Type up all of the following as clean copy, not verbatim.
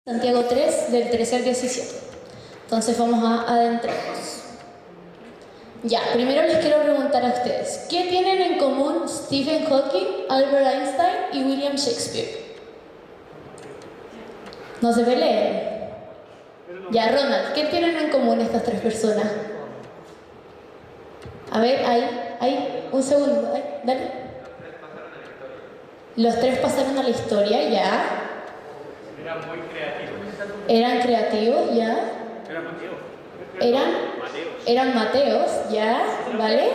Santiago 3, del 13 al 17. Entonces vamos a adentrarnos. Ya, primero les quiero preguntar a ustedes, ¿qué tienen en común Stephen Hawking, Albert Einstein y William Shakespeare? No se peleen. Ya, Ronald, ¿qué tienen en común estas tres personas? A ver, ahí, un segundo, dale. Los tres pasaron a la historia, ya. Eran muy creativos. Eran creativos, ya. Eran Mateos. Eran Mateos, ya, ¿vale?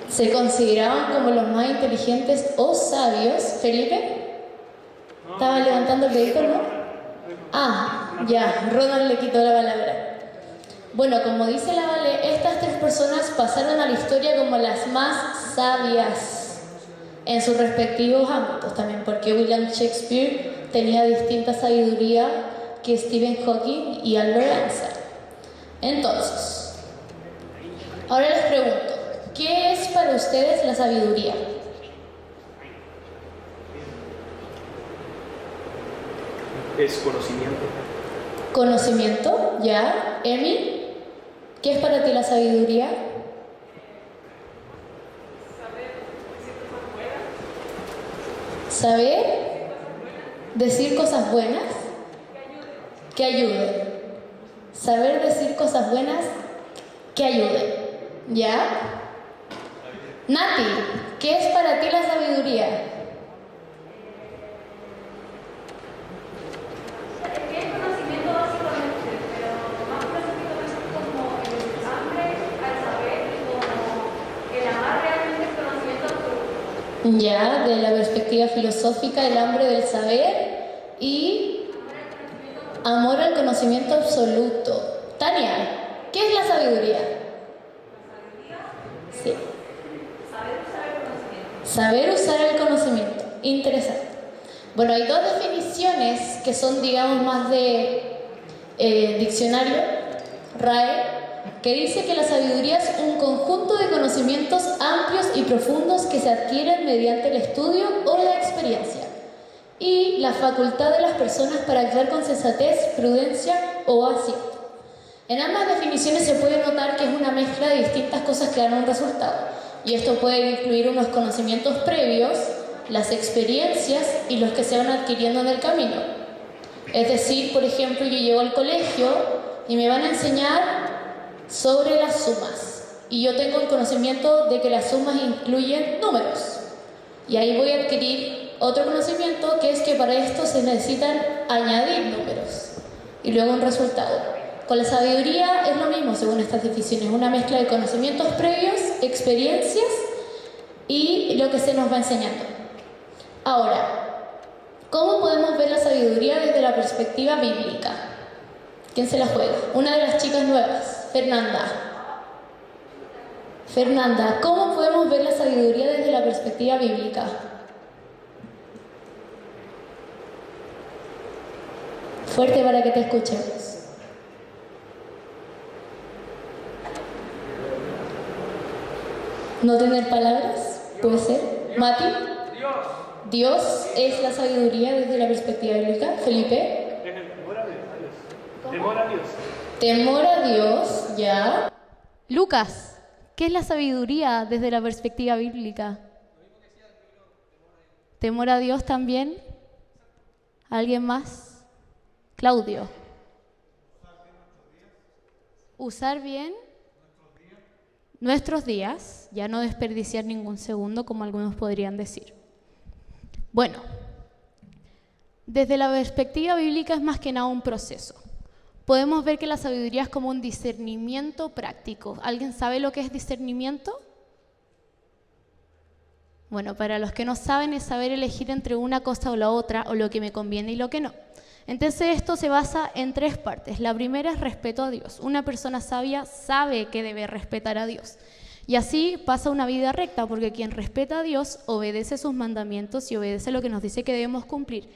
Se consideraban como los más inteligentes o sabios. ¿Felipe? ¿Estaba levantando el dedito, no? Ah, ya, Ronald le quitó la palabra. Bueno, como dice la Vale, estas tres personas pasaron a la historia como las más sabias en sus respectivos ámbitos también, porque William Shakespeare tenía distinta sabiduría que Stephen Hawking y Albert Einstein. Entonces, ahora les pregunto, ¿qué es para ustedes la sabiduría? Es conocimiento. Conocimiento, ya. Emi, ¿qué es para ti la sabiduría? Saber decir cosas buenas que ayuden. Saber decir cosas buenas que ayuden. ¿Ya? Nati, ¿qué es para ti la sabiduría? Es conocimiento básicamente, pero más específicamente como el hambre al saber y como el amar realmente el conocimiento absoluto. Ya, de la perspectiva filosófica, el hambre del saber y amor al conocimiento absoluto. Tania, ¿qué es la sabiduría? Sí. Saber usar el conocimiento. Interesante. Bueno, hay dos definiciones que son, digamos, más de diccionario, RAE, que dice que la sabiduría es un conjunto de conocimientos amplios y profundos que se adquieren mediante el estudio o la experiencia, y la facultad de las personas para actuar con sensatez, prudencia o acierto. En ambas definiciones se puede notar que es una mezcla de distintas cosas que dan un resultado, y esto puede incluir unos conocimientos previos, las experiencias y los que se van adquiriendo en el camino. Es decir, por ejemplo, yo llego al colegio y me van a enseñar sobre las sumas, y yo tengo el conocimiento de que las sumas incluyen números, y ahí voy a adquirir otro conocimiento, que es que para esto se necesitan añadir números y luego un resultado. Con la sabiduría es lo mismo según estas definiciones, una mezcla de conocimientos previos, experiencias y lo que se nos va enseñando. Ahora, ¿cómo podemos ver la sabiduría desde la perspectiva bíblica? ¿Quién se la juega? Una de las chicas nuevas, Fernanda. Fernanda, ¿cómo podemos ver la sabiduría desde la perspectiva bíblica? Fuerte para que te escuchemos. ¿No tener palabras? ¿Puede ser? ¿Mati? Dios es la sabiduría desde la perspectiva bíblica. ¿Felipe? Temor a Dios. Temor a Dios, ya. Lucas, ¿qué es la sabiduría desde la perspectiva bíblica? Temor a Dios también. ¿Alguien más? Claudio. Usar bien nuestros días, ya no desperdiciar ningún segundo, como algunos podrían decir. Bueno, desde la perspectiva bíblica es más que nada un proceso. Podemos ver que la sabiduría es como un discernimiento práctico. ¿Alguien sabe lo que es discernimiento? Bueno, para los que no saben, es saber elegir entre una cosa o la otra, o lo que me conviene y lo que no. Entonces esto se basa en tres partes. La primera es respeto a Dios. Una persona sabia sabe que debe respetar a Dios. Y así pasa una vida recta, porque quien respeta a Dios obedece sus mandamientos y obedece lo que nos dice que debemos cumplir.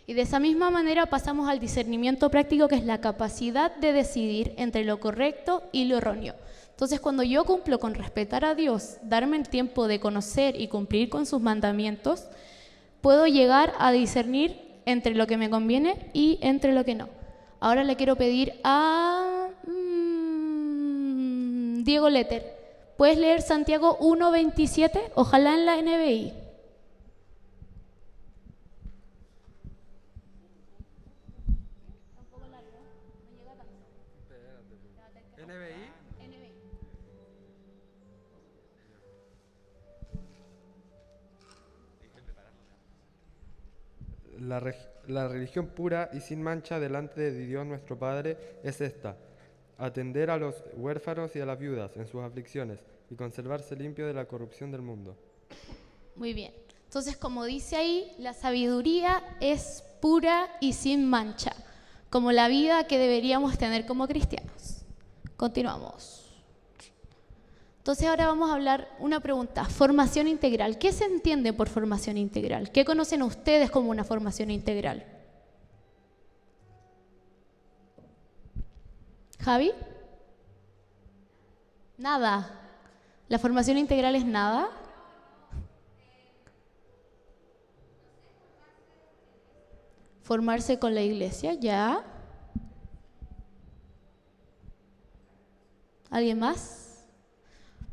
Y de esa misma manera pasamos al discernimiento práctico, que es la capacidad de decidir entre lo correcto y lo erróneo. Entonces, cuando yo cumplo con respetar a Dios, darme el tiempo de conocer y cumplir con sus mandamientos, puedo llegar a discernir entre lo que me conviene y entre lo que no. Ahora le quiero pedir a Diego Letter. ¿Puedes leer Santiago 1:27? Ojalá en la NBI. NBI. La religión pura y sin mancha delante de Dios nuestro Padre es esta: atender a los huérfanos y a las viudas en sus aflicciones y conservarse limpio de la corrupción del mundo. Muy bien. Entonces, como dice ahí, la sabiduría es pura y sin mancha, como la vida que deberíamos tener como cristianos. Continuamos. Entonces ahora vamos a hablar una pregunta, formación integral. ¿Qué se entiende por formación integral? ¿Qué conocen ustedes como una formación integral? ¿Javi? Nada. ¿La formación integral es nada? Formarse con la iglesia, ya. ¿Alguien más?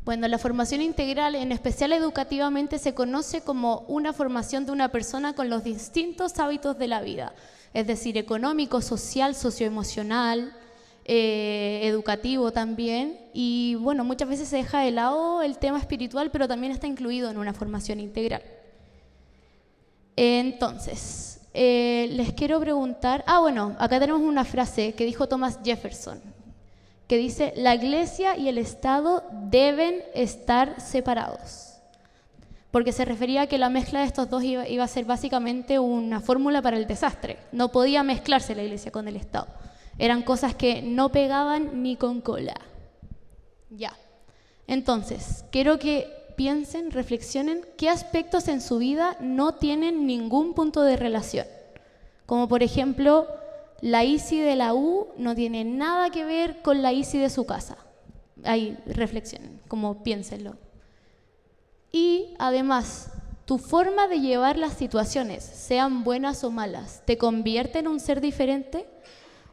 Bueno, la formación integral, en especial educativamente, se conoce como una formación de una persona con los distintos hábitos de la vida, es decir, económico, social, socioemocional, educativo también, y bueno, muchas veces se deja de lado el tema espiritual, pero también está incluido en una formación integral. Entonces, les quiero preguntar, bueno, acá tenemos una frase que dijo Thomas Jefferson, que dice: la iglesia y el Estado deben estar separados. Porque se refería a que la mezcla de estos dos iba a ser básicamente una fórmula para el desastre. No podía mezclarse la iglesia con el Estado. Eran cosas que no pegaban ni con cola. Ya. Entonces, quiero que piensen, reflexionen qué aspectos en su vida no tienen ningún punto de relación. Como por ejemplo, la ICI de la U no tiene nada que ver con la ICI de su casa. Ahí reflexionen, como piénsenlo. Y además, tu forma de llevar las situaciones, sean buenas o malas, ¿te convierte en un ser diferente?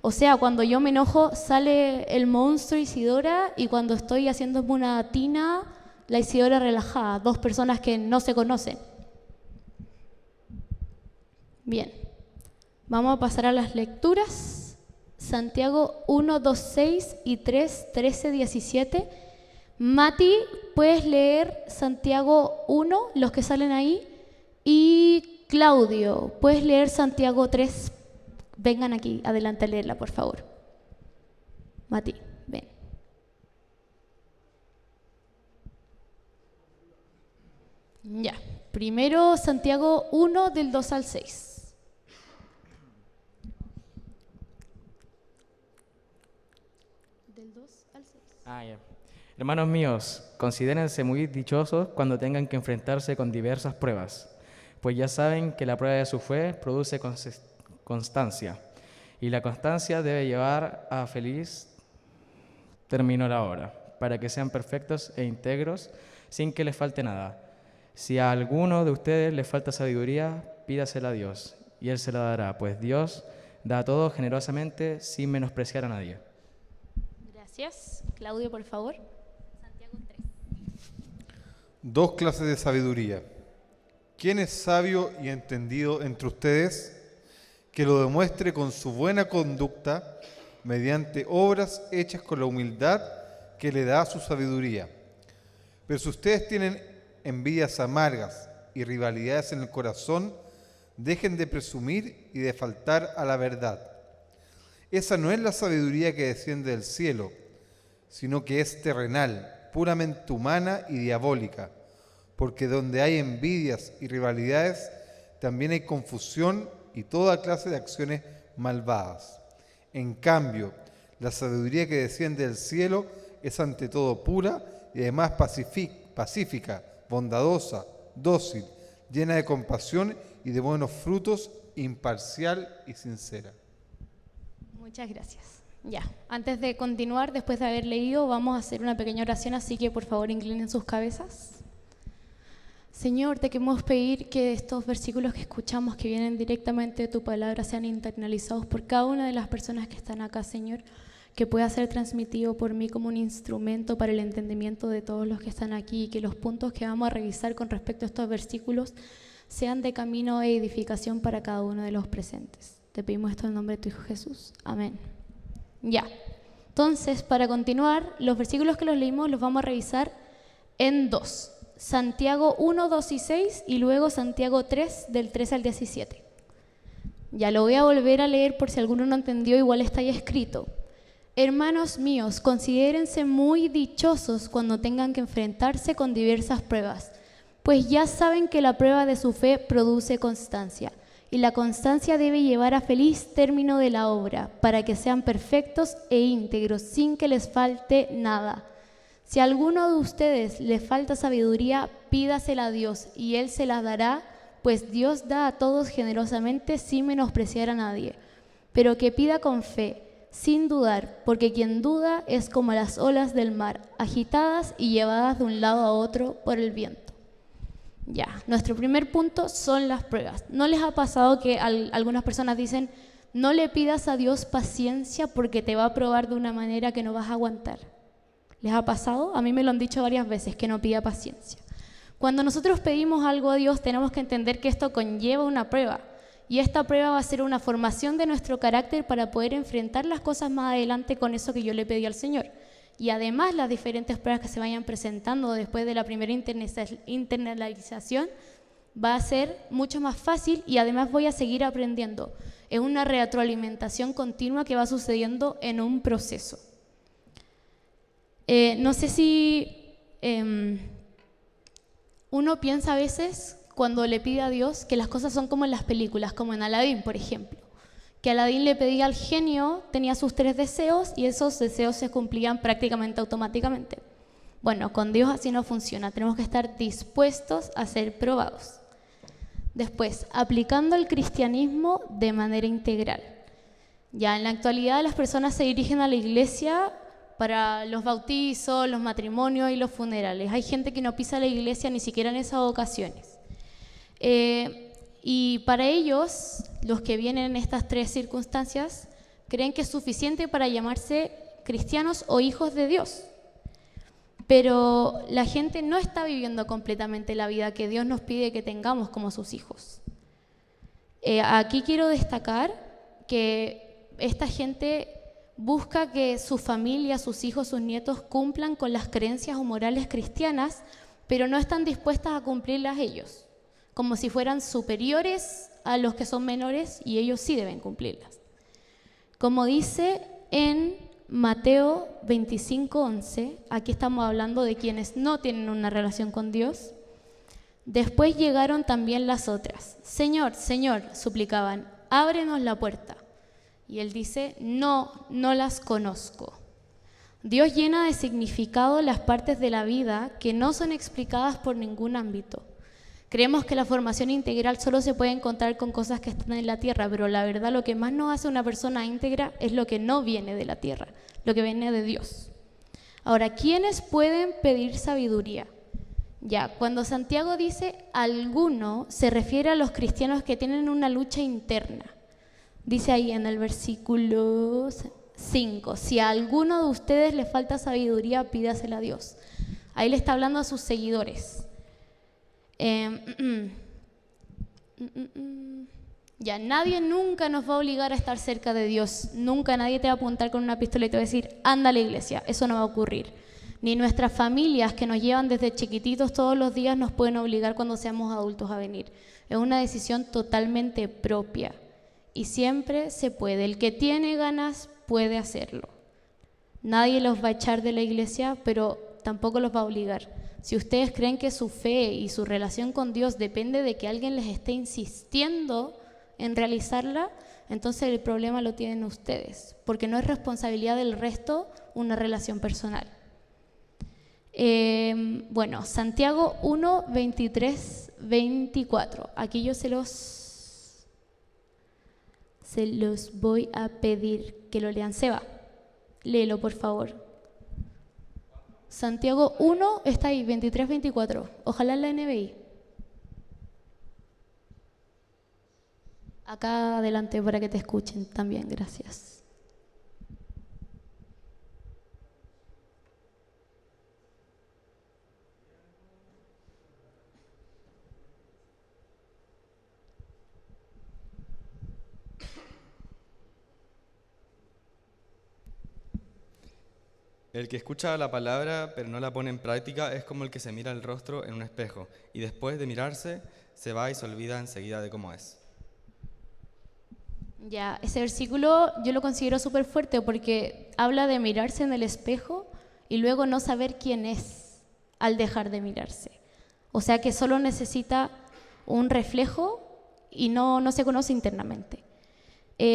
O sea, cuando yo me enojo sale el monstruo Isidora, y cuando estoy haciéndome una tina, la Isidora relajada, dos personas que no se conocen. Bien. Vamos a pasar a las lecturas. Santiago 1, 2, 6 y 3, 13, 17. Mati, ¿puedes leer Santiago 1, los que salen ahí? Y Claudio, ¿puedes leer Santiago 3? Vengan aquí, adelante a leerla, por favor. Mati, ven. Ya, primero Santiago 1, del 2 al 6. Ya. Hermanos míos, considérense muy dichosos cuando tengan que enfrentarse con diversas pruebas, pues ya saben que la prueba de su fe produce constancia, y la constancia debe llevar a feliz término la obra, para que sean perfectos e íntegros, sin que les falte nada. Si a alguno de ustedes le falta sabiduría, pídasela a Dios, y Él se la dará, pues Dios da a todos generosamente, sin menospreciar a nadie. Gracias. Claudio, por favor. Santiago 3. Dos clases de sabiduría. ¿Quién es sabio y entendido entre ustedes? Que lo demuestre con su buena conducta, mediante obras hechas con la humildad que le da su sabiduría. Pero si ustedes tienen envidias amargas y rivalidades en el corazón, dejen de presumir y de faltar a la verdad. Esa no es la sabiduría que desciende del cielo, sino que es terrenal, puramente humana y diabólica, porque donde hay envidias y rivalidades, también hay confusión y toda clase de acciones malvadas. En cambio, la sabiduría que desciende del cielo es ante todo pura y además pacífica, bondadosa, dócil, llena de compasión y de buenos frutos, imparcial y sincera. Muchas gracias. Ya, antes de continuar, después de haber leído, vamos a hacer una pequeña oración, así que por favor inclinen sus cabezas. Señor, te queremos pedir que estos versículos que escuchamos, que vienen directamente de tu palabra, sean internalizados por cada una de las personas que están acá, Señor, que pueda ser transmitido por mí como un instrumento para el entendimiento de todos los que están aquí, y que los puntos que vamos a revisar con respecto a estos versículos sean de camino e edificación para cada uno de los presentes. Te pedimos esto en el nombre de tu Hijo Jesús. Amén. Ya. Entonces, para continuar, los versículos que los leímos los vamos a revisar en dos. Santiago 1, 2 y 6 y luego Santiago 3, del 13 al 17. Ya lo voy a volver a leer por si alguno no entendió, igual está ahí escrito. Hermanos míos, considérense muy dichosos cuando tengan que enfrentarse con diversas pruebas, pues ya saben que la prueba de su fe produce constancia, y la constancia debe llevar a feliz término de la obra, para que sean perfectos e íntegros, sin que les falte nada. Si a alguno de ustedes le falta sabiduría, pídasela a Dios, y Él se la dará, pues Dios da a todos generosamente sin menospreciar a nadie. Pero que pida con fe, sin dudar, porque quien duda es como las olas del mar, agitadas y llevadas de un lado a otro por el viento. Ya, nuestro primer punto son las pruebas. ¿No les ha pasado que algunas personas dicen, no le pidas a Dios paciencia porque te va a probar de una manera que no vas a aguantar? ¿Les ha pasado? A mí me lo han dicho varias veces, que no pida paciencia. Cuando nosotros pedimos algo a Dios, tenemos que entender que esto conlleva una prueba. Y esta prueba va a ser una formación de nuestro carácter para poder enfrentar las cosas más adelante con eso que yo le pedí al Señor. Y además las diferentes pruebas que se vayan presentando después de la primera internalización va a ser mucho más fácil y además voy a seguir aprendiendo. Es una retroalimentación continua que va sucediendo en un proceso. No sé si uno piensa a veces cuando le pide a Dios que las cosas son como en las películas, como en Aladín, por ejemplo. Que Aladín le pedía al genio, tenía sus 3 deseos y esos deseos se cumplían prácticamente automáticamente. Bueno, con Dios así no funciona, tenemos que estar dispuestos a ser probados. Después, aplicando el cristianismo de manera integral. Ya en la actualidad las personas se dirigen a la iglesia para los bautizos, los matrimonios y los funerales. Hay gente que no pisa la iglesia ni siquiera en esas ocasiones. Y para ellos, los que vienen en estas 3 circunstancias, creen que es suficiente para llamarse cristianos o hijos de Dios. Pero la gente no está viviendo completamente la vida que Dios nos pide que tengamos como sus hijos. Aquí quiero destacar que esta gente busca que su familia, sus hijos, sus nietos cumplan con las creencias o morales cristianas, pero no están dispuestas a cumplirlas ellos, como si fueran superiores a los que son menores y ellos sí deben cumplirlas. Como dice en Mateo 25:11, aquí estamos hablando de quienes no tienen una relación con Dios. Después llegaron también las otras. Señor, Señor, suplicaban, ábrenos la puerta. Y él dice, no las conozco. Dios llena de significado las partes de la vida que no son explicadas por ningún ámbito. Creemos que la formación integral solo se puede encontrar con cosas que están en la tierra, pero la verdad lo que más nos hace una persona íntegra es lo que no viene de la tierra, lo que viene de Dios. Ahora, ¿quiénes pueden pedir sabiduría? Ya, cuando Santiago dice alguno, se refiere a los cristianos que tienen una lucha interna. Dice ahí en el versículo 5, si a alguno de ustedes le falta sabiduría, pídasela a Dios. Ahí le está hablando a sus seguidores. Ya, nadie nunca nos va a obligar a estar cerca de Dios. Nunca nadie te va a apuntar con una pistola y te va a decir, anda a la iglesia. Eso no va a ocurrir. Ni nuestras familias que nos llevan desde chiquititos todos los días nos pueden obligar cuando seamos adultos a venir. Es una decisión totalmente propia. Y siempre se puede. El que tiene ganas puede hacerlo. Nadie los va a echar de la iglesia, pero tampoco los va a obligar. Si ustedes creen que su fe y su relación con Dios depende de que alguien les esté insistiendo en realizarla, entonces el problema lo tienen ustedes, porque no es responsabilidad del resto una relación personal. Bueno, Santiago 1, 23, 24. Aquí yo se los voy a pedir que lo lean. Seba, léelo por favor. Santiago 1 está ahí, 23, 24. Ojalá en la NBI. acá adelante para que te escuchen también. Gracias. El que escucha la palabra pero no la pone en práctica es como el que se mira el rostro en un espejo y después de mirarse se va y se olvida enseguida de cómo es. Ya, ese versículo yo lo considero súper fuerte porque habla de mirarse en el espejo y luego no saber quién es al dejar de mirarse. O sea que solo necesita un reflejo y no se conoce internamente.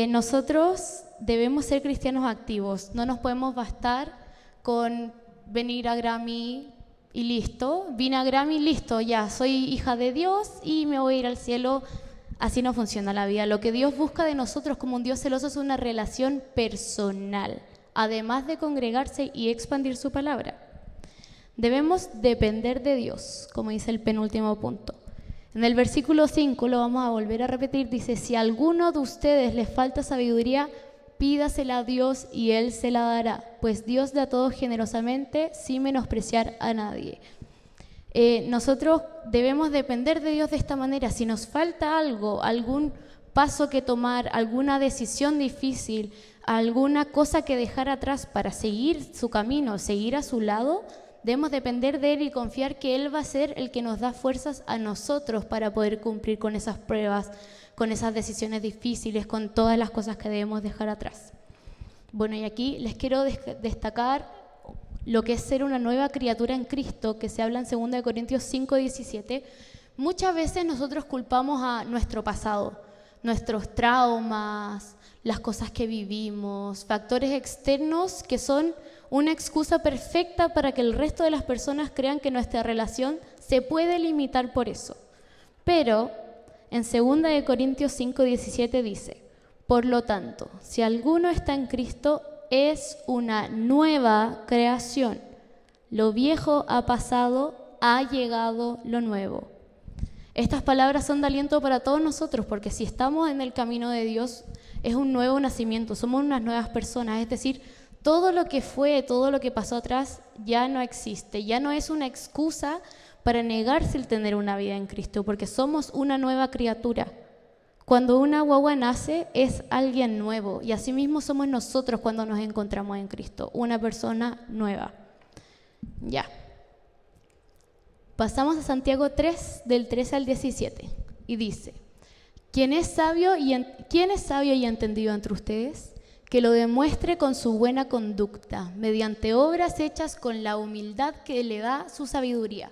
Nosotros debemos ser cristianos activos, no nos podemos bastar con venir a Grammy y listo, vine a Grammy y listo, ya, soy hija de Dios y me voy a ir al cielo. Así no funciona la vida. Lo que Dios busca de nosotros como un Dios celoso es una relación personal, además de congregarse y expandir su palabra. Debemos depender de Dios, como dice el penúltimo punto. En el versículo 5, lo vamos a volver a repetir, dice, si a alguno de ustedes les falta sabiduría, pídasela a Dios y Él se la dará, pues Dios da a todos generosamente sin menospreciar a nadie. Nosotros debemos depender de Dios de esta manera. Si nos falta algo, algún paso que tomar, alguna decisión difícil, alguna cosa que dejar atrás para seguir su camino, seguir a su lado, debemos depender de Él y confiar que Él va a ser el que nos da fuerzas a nosotros para poder cumplir con esas pruebas, con esas decisiones difíciles, con todas las cosas que debemos dejar atrás. Bueno, y aquí les quiero destacar lo que es ser una nueva criatura en Cristo, que se habla en 2 Corintios 5:17. Muchas veces nosotros culpamos a nuestro pasado, nuestros traumas, las cosas que vivimos, factores externos que son una excusa perfecta para que el resto de las personas crean que nuestra relación se puede limitar por eso. Pero en 2 Corintios 5:17 dice, por lo tanto, si alguno está en Cristo, es una nueva creación. Lo viejo ha pasado, ha llegado lo nuevo. Estas palabras son de aliento para todos nosotros, porque si estamos en el camino de Dios, es un nuevo nacimiento, somos unas nuevas personas, es decir, todo lo que fue, todo lo que pasó atrás ya no existe, ya no es una excusa para negarse el tener una vida en Cristo, porque somos una nueva criatura. Cuando una guagua nace es alguien nuevo y asimismo somos nosotros cuando nos encontramos en Cristo, una persona nueva. Ya. Pasamos a Santiago 3, del 13 al 17 y dice, ¿quién es sabio y entendido entre ustedes? Que lo demuestre con su buena conducta, mediante obras hechas con la humildad que le da su sabiduría.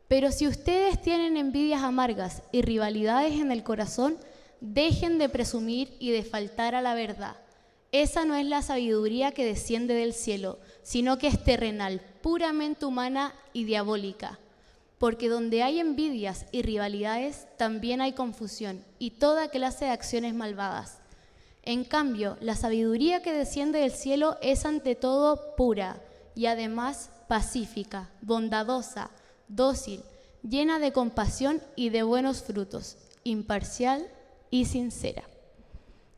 Pero si ustedes tienen envidias amargas y rivalidades en el corazón, dejen de presumir y de faltar a la verdad. Esa no es la sabiduría que desciende del cielo, sino que es terrenal, puramente humana y diabólica. Porque donde hay envidias y rivalidades, también hay confusión y toda clase de acciones malvadas. En cambio, la sabiduría que desciende del cielo es ante todo pura y además pacífica, bondadosa, dócil, llena de compasión y de buenos frutos, imparcial y sincera.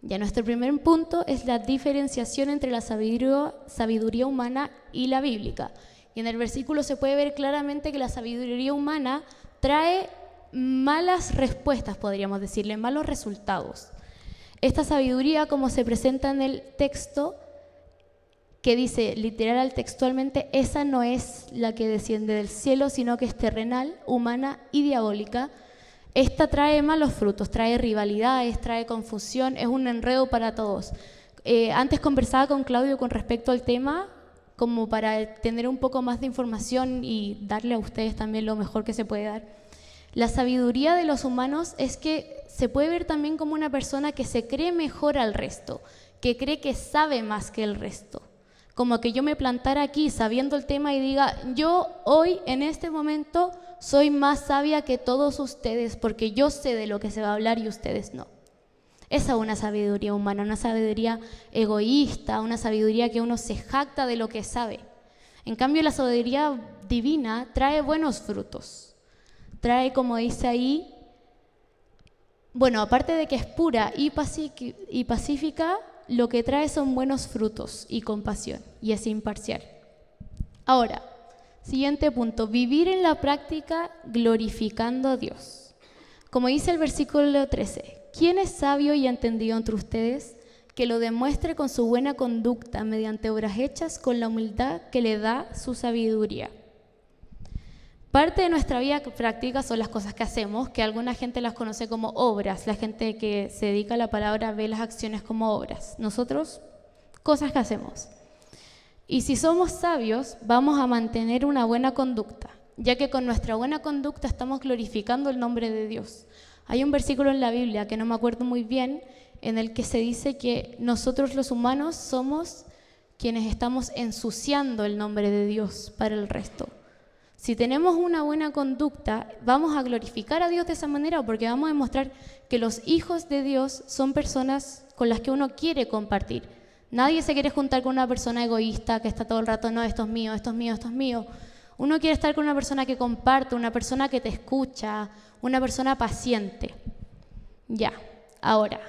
Ya nuestro primer punto es la diferenciación entre la sabiduría humana y la bíblica. Y en el versículo se puede ver claramente que la sabiduría humana trae malas respuestas, podríamos decirle, malos resultados. Esta sabiduría, como se presenta en el texto, que dice literal textualmente, esa no es la que desciende del cielo, sino que es terrenal, humana y diabólica. Esta trae malos frutos, trae rivalidades, trae confusión, es un enredo para todos. Antes conversaba con Claudio con respecto al tema, como para tener un poco más de información y darle a ustedes también lo mejor que se puede dar. La sabiduría de los humanos es que se puede ver también como una persona que se cree mejor al resto, que cree que sabe más que el resto. Como que yo me plantara aquí sabiendo el tema y diga, yo hoy en este momento soy más sabia que todos ustedes porque yo sé de lo que se va a hablar y ustedes no. Esa es una sabiduría humana, una sabiduría egoísta, una sabiduría que uno se jacta de lo que sabe. En cambio, la sabiduría divina trae buenos frutos. Trae, como dice ahí, Bueno, aparte de que es pura y pacífica, lo que trae son buenos frutos y compasión, y es imparcial. Ahora, siguiente punto, vivir en la práctica glorificando a Dios. Como dice el versículo 13, ¿quién es sabio y entendido entre ustedes? Que lo demuestre con su buena conducta mediante obras hechas con la humildad que le da su sabiduría. Parte de nuestra vida práctica son las cosas que hacemos, que alguna gente las conoce como obras. La gente que se dedica a la palabra ve las acciones como obras. Nosotros, cosas que hacemos. Y si somos sabios, vamos a mantener una buena conducta, ya que con nuestra buena conducta estamos glorificando el nombre de Dios. Hay un versículo en la Biblia, que no me acuerdo muy bien, en el que se dice que nosotros los humanos somos quienes estamos ensuciando el nombre de Dios para el resto. Si tenemos una buena conducta, vamos a glorificar a Dios de esa manera porque vamos a demostrar que los hijos de Dios son personas con las que uno quiere compartir. Nadie se quiere juntar con una persona egoísta que está todo el rato, no, esto es mío, esto es mío, esto es mío. Uno quiere estar con una persona que comparte, una persona que te escucha, una persona paciente. Ya, ahora,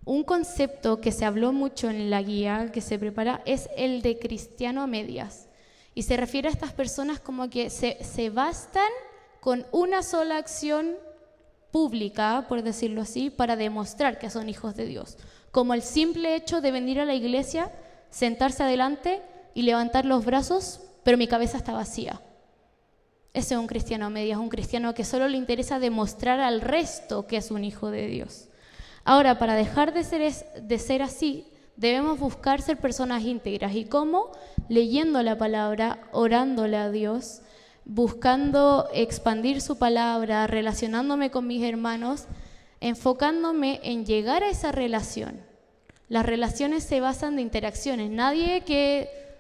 un concepto que se habló mucho en la guía que se prepara es el de cristiano a medias. Y se refiere a estas personas como que se bastan con una sola acción pública, por decirlo así, para demostrar que son hijos de Dios. Como el simple hecho de venir a la iglesia, sentarse adelante y levantar los brazos, pero mi cabeza está vacía. Ese es un cristiano a medias, un cristiano que solo le interesa demostrar al resto que es un hijo de Dios. Ahora, para dejar de ser así, debemos buscar ser personas íntegras. ¿Y cómo? Leyendo la palabra, orándole a Dios, buscando expandir su palabra, relacionándome con mis hermanos, enfocándome en llegar a esa relación. Las relaciones se basan de interacciones.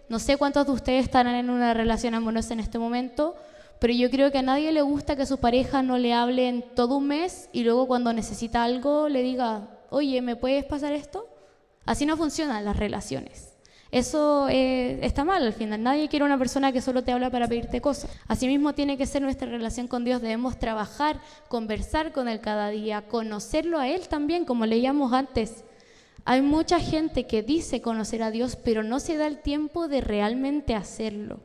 No sé cuántos de ustedes están en una relación amorosa en este momento, pero yo creo que a nadie le gusta que su pareja no le hable en todo un mes y luego cuando necesita algo le diga, oye, ¿me puedes pasar esto? Así no funcionan las relaciones. Eso está mal al final. Nadie quiere una persona que solo te habla para pedirte cosas. Asimismo tiene que ser nuestra relación con Dios. Debemos trabajar, conversar con Él cada día, conocerlo a Él también, como leíamos antes. Hay mucha gente que dice conocer a Dios, pero no se da el tiempo de realmente hacerlo.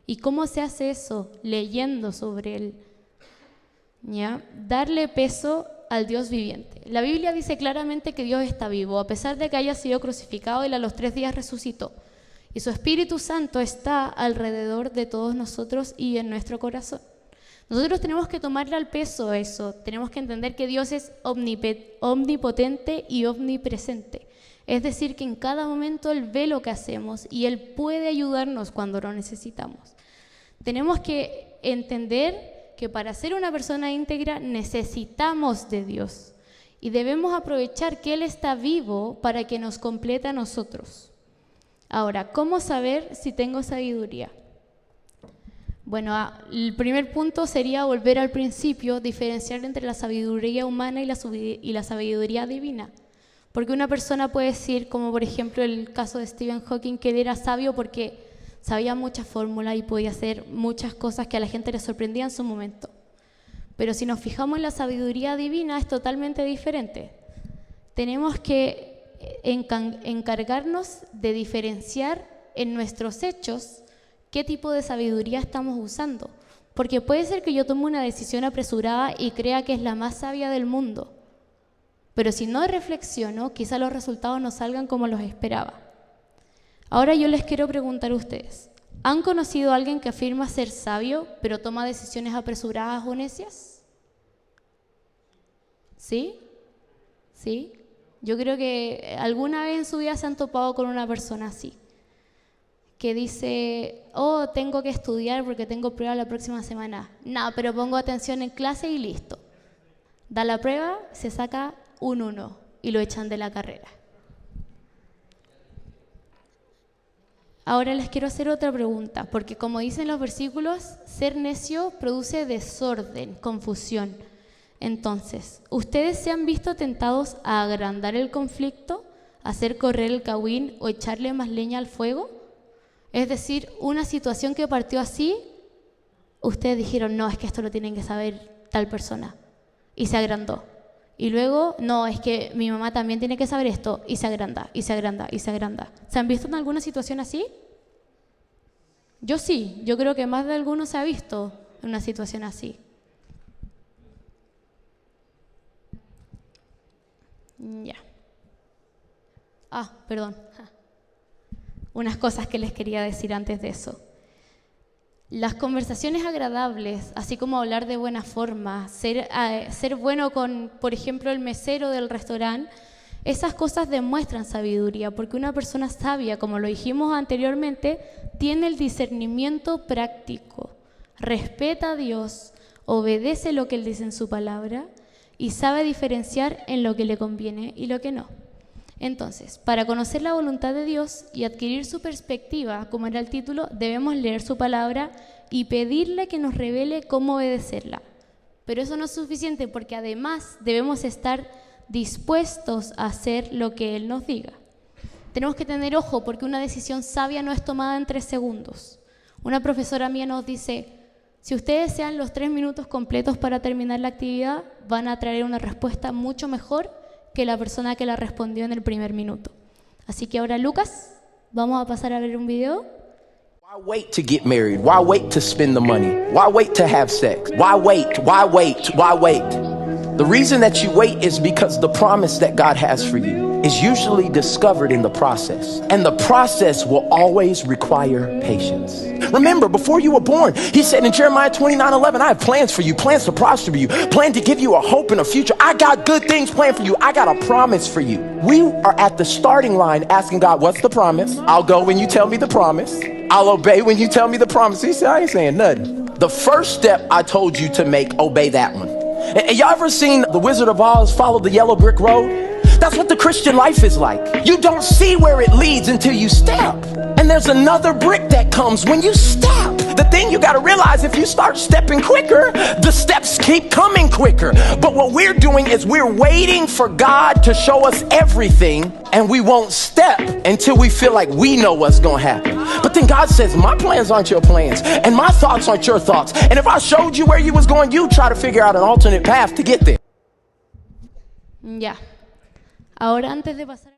¿Y cómo se hace eso? Leyendo sobre Él. ¿Ya? Darle peso al Dios viviente. La Biblia dice claramente que Dios está vivo, a pesar de que haya sido crucificado, Él a los 3 días resucitó. Y su Espíritu Santo está alrededor de todos nosotros y en nuestro corazón. Nosotros tenemos que tomarle al peso eso, tenemos que entender que Dios es omnipotente y omnipresente. Es decir, que en cada momento Él ve lo que hacemos y Él puede ayudarnos cuando lo necesitamos. Tenemos que entender que para ser una persona íntegra necesitamos de Dios y debemos aprovechar que Él está vivo para que nos complete a nosotros. Ahora, ¿cómo saber si tengo sabiduría? Bueno, el primer punto sería volver al principio, diferenciar entre la sabiduría humana y la sabiduría divina. Porque una persona puede decir, como por ejemplo el caso de Stephen Hawking, que él era sabio porque sabía muchas fórmulas y podía hacer muchas cosas que a la gente le sorprendía en su momento. Pero si nos fijamos en la sabiduría divina es totalmente diferente. Tenemos que encargarnos de diferenciar en nuestros hechos qué tipo de sabiduría estamos usando. Porque puede ser que yo tome una decisión apresurada y crea que es la más sabia del mundo. Pero si no reflexiono, quizá los resultados no salgan como los esperaba. Ahora yo les quiero preguntar a ustedes, ¿han conocido a alguien que afirma ser sabio, pero toma decisiones apresuradas o necias? ¿Sí? ¿Sí? Yo creo que alguna vez en su vida se han topado con una persona así, que dice, oh, tengo que estudiar porque tengo prueba la próxima semana. No, pero pongo atención en clase y listo. Da la prueba, se saca un 1 y lo echan de la carrera. Ahora les quiero hacer otra pregunta, porque como dicen los versículos, ser necio produce desorden, confusión. Entonces, ¿ustedes se han visto tentados a agrandar el conflicto, hacer correr el cauín o echarle más leña al fuego? Es decir, una situación que partió así, ustedes dijeron, no, es que esto lo tienen que saber tal persona. y se agrandó. Y luego, no, es que mi mamá también tiene que saber esto, y se agranda, y se agranda, y se agranda. ¿Se han visto en alguna situación así? Yo sí, yo creo que más de alguno se ha visto en una situación así. Ya. Perdón. Unas cosas que les quería decir antes de eso. Las conversaciones agradables, así como hablar de buena forma, ser bueno con, por ejemplo, el mesero del restaurante, esas cosas demuestran sabiduría, porque una persona sabia, como lo dijimos anteriormente, tiene el discernimiento práctico, respeta a Dios, obedece lo que Él dice en su palabra y sabe diferenciar en lo que le conviene y lo que no. Entonces, para conocer la voluntad de Dios y adquirir su perspectiva, como era el título, debemos leer su palabra y pedirle que nos revele cómo obedecerla. Pero eso no es suficiente porque además debemos estar dispuestos a hacer lo que Él nos diga. Tenemos que tener ojo porque una decisión sabia no es tomada en 3 segundos. Una profesora mía nos dice, si ustedes desean los 3 minutos completos para terminar la actividad, van a traer una respuesta mucho mejor que la persona que la respondió en el primer minuto. Así que ahora, Lucas, vamos a pasar a ver un video. Why wait to get married? Why wait to spend the money? Why wait to have sex? Why wait? Why wait? Why wait? The reason that you wait is because the promise that God has for you is usually discovered in the process. And the process will always require patience. Remember, before you were born, he said in Jeremiah 29:11, I have plans for you, plans to prosper you, plan to give you a hope and a future. I got good things planned for you. I got a promise for you. We are at the starting line asking God, what's the promise? I'll go when you tell me the promise. I'll obey when you tell me the promise. He said, I ain't saying nothing. The first step I told you to make, obey that one. And y'all ever seen The Wizard of Oz follow the yellow brick road? That's what the Christian life is like. You don't see where it leads until you step. And there's another brick that comes when you step. The thing you gotta realize, if you start stepping quicker, the steps keep coming quicker. But what we're doing is we're waiting for God to show us everything, and we won't step until we feel like we know what's gonna happen. But then God says, my plans aren't your plans, and my thoughts aren't your thoughts. And if I showed you where you was going, you'd try to figure out an alternate path to get there. Ya. Ahora, antes de pasar